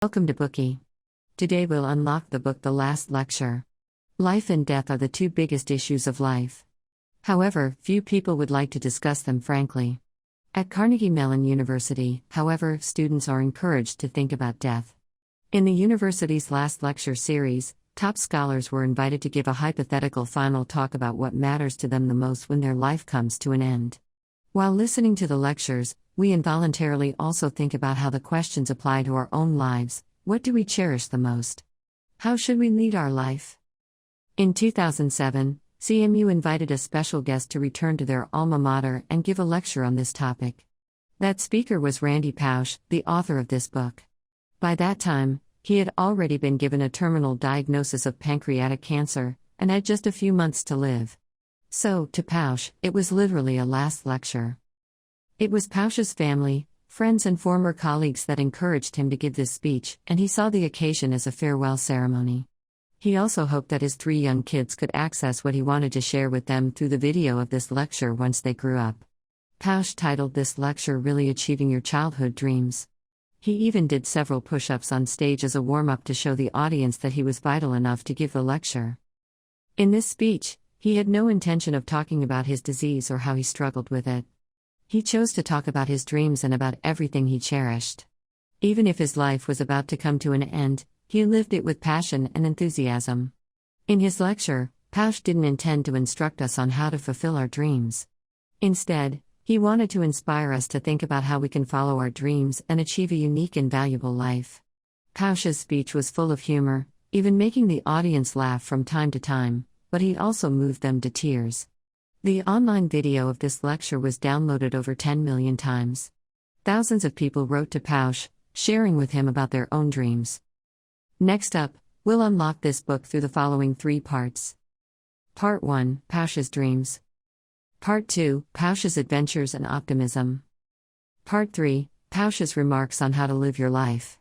Welcome to Bookie. Today we'll unlock the book The Last Lecture. Life and death are the two biggest issues of life. However, few people would like to discuss them frankly. At Carnegie Mellon University, however, students are encouraged to think about death. In the university's Last Lecture series, top scholars were invited to give a hypothetical final talk about what matters to them the most when their life comes to an end. While listening to the lectures, we involuntarily also think about how the questions apply to our own lives. What do we cherish the most? How should we lead our life? In 2007, CMU invited a special guest to return to their alma mater and give a lecture on this topic. That speaker was Randy Pausch, the author of this book. By that time, he had already been given a terminal diagnosis of pancreatic cancer and had just a few months to live. So, to Pausch, it was literally a last lecture. It was Pausch's family, friends and former colleagues that encouraged him to give this speech, and he saw the occasion as a farewell ceremony. He also hoped that his 3 young kids could access what he wanted to share with them through the video of this lecture once they grew up. Pausch titled this lecture Really Achieving Your Childhood Dreams. He even did several push-ups on stage as a warm-up to show the audience that he was vital enough to give the lecture. In this speech, he had no intention of talking about his disease or how he struggled with it. He chose to talk about his dreams and about everything he cherished. Even if his life was about to come to an end, he lived it with passion and enthusiasm. In his lecture, Pausch didn't intend to instruct us on how to fulfill our dreams. Instead, he wanted to inspire us to think about how we can follow our dreams and achieve a unique and valuable life. Pausch's speech was full of humor, even making the audience laugh from time to time, but he also moved them to tears. The online video of this lecture was downloaded over 10 million times. Thousands of people wrote to Pausch, sharing with him about their own dreams. Next up, we'll unlock this book through the following 3 parts. Part 1, Pausch's Dreams. Part 2, Pausch's Adventures and Optimism. Part 3, Pausch's Remarks on How to Live Your Life.